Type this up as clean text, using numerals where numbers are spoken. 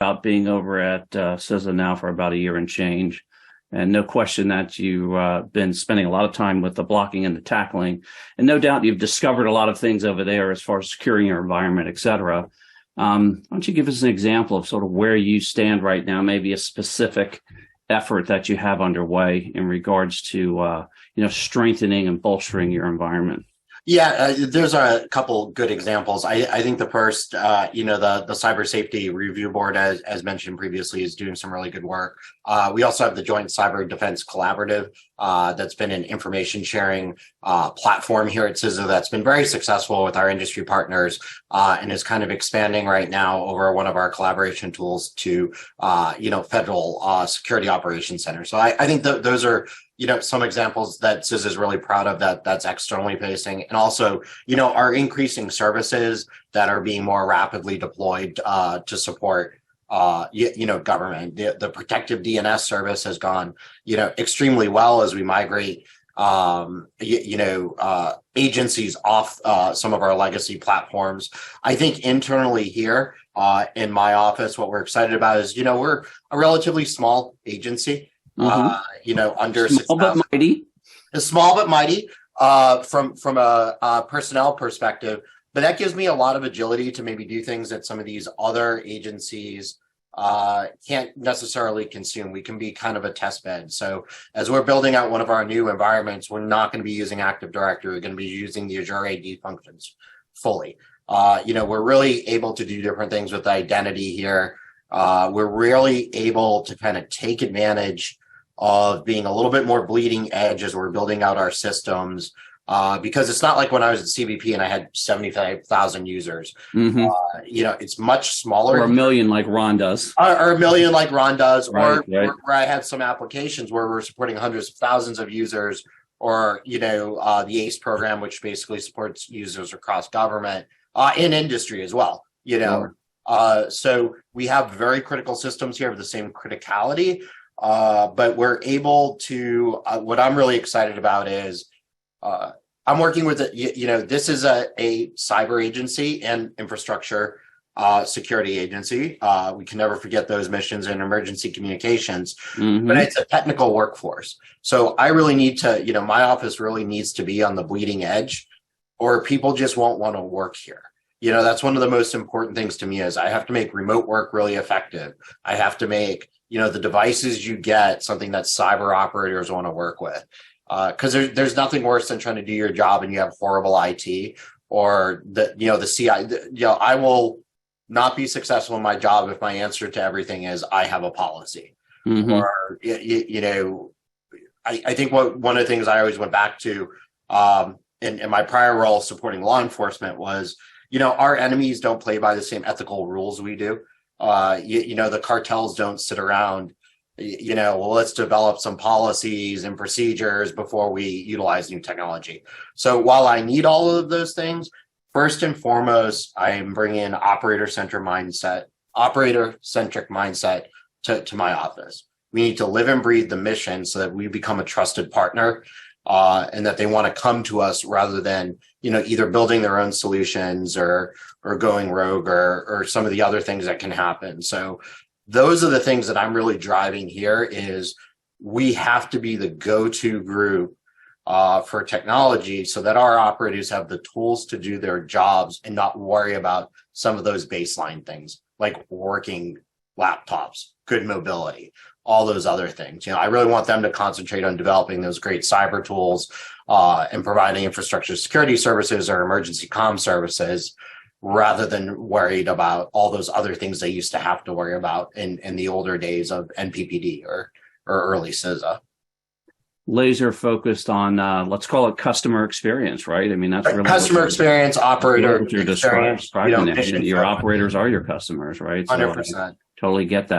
about being over at CISA now for about a year and change. And no question that you've been spending a lot of time with the blocking and the tackling. And no doubt you've discovered a lot of things over there as far as securing your environment, et cetera. Why don't you give us an example of sort of where you stand right now, maybe a specific effort that you have underway in regards to, strengthening and bolstering your environment? Yeah, there's a couple good examples. I think the first, the Cybersafety Review Board, as mentioned previously, is doing some really good work. We also have the Joint Cyber Defense Collaborative that's been an information sharing platform here at CISA that's been very successful with our industry partners and is kind of expanding right now over one of our collaboration tools to, Federal Security Operations Center. So I think those are some examples that CISA is really proud of that's externally facing, and also, our increasing services that are being more rapidly deployed to support, government. The protective DNS service has gone, extremely well as we migrate, agencies off some of our legacy platforms. I think internally here in my office, what we're excited about is, we're a relatively small agency. Under small but mighty. Small but mighty from a personnel perspective, but that gives me a lot of agility to maybe do things that some of these other agencies can't necessarily consume. We can be kind of a test bed. So as we're building out one of our new environments, we're not going to be using Active Directory. We're going to be using the Azure AD functions fully. We're really able to do different things with identity here. We're really able to kind of take advantage of being a little bit more bleeding edge as we're building out our systems, because it's not like when I was at CBP and I had 75,000 users. Mm-hmm. It's much smaller. Or a million like Ron does. Or a million like Ron does. Right. Where I have some applications where we're supporting hundreds of thousands of users, or, the ACE program, which basically supports users across government, in industry as well, Sure. So we have very critical systems here of the same criticality. But we're able to, what I'm really excited about is, I'm working with, this is a cyber agency and infrastructure security agency. We can never forget those missions in emergency communications, but it's a technical workforce. So I really need to, my office really needs to be on the bleeding edge, or people just won't want to work here. That's one of the most important things to me is I have to make remote work really effective. I have to make the devices you get something that cyber operators want to work with. Because there's nothing worse than trying to do your job and you have horrible IT, or the CI. I will not be successful in my job if my answer to everything is I have a policy. Mm-hmm. Or I think one of the things I always went back to in my prior role supporting law enforcement was, our enemies don't play by the same ethical rules we do. The cartels don't sit around, let's develop some policies and procedures before we utilize new technology. So while I need all of those things, first and foremost, I am bringing an operator-centric mindset to my office. We need to live and breathe the mission so that we become a trusted partner, and that they want to come to us rather than, either building their own solutions or going rogue or some of the other things that can happen. So those are the things that I'm really driving here is we have to be the go-to group for technology so that our operators have the tools to do their jobs and not worry about some of those baseline things like working laptops, good mobility, all those other things. I really want them to concentrate on developing those great cyber tools and providing infrastructure security services or emergency comm services, rather than worried about all those other things they used to have to worry about in the older days of NPPD or early CISA. Laser focused on, let's call it customer experience, right? I mean, that's really customer experience, operator experience. Your operators are your customers, right? So 100%. I totally get that.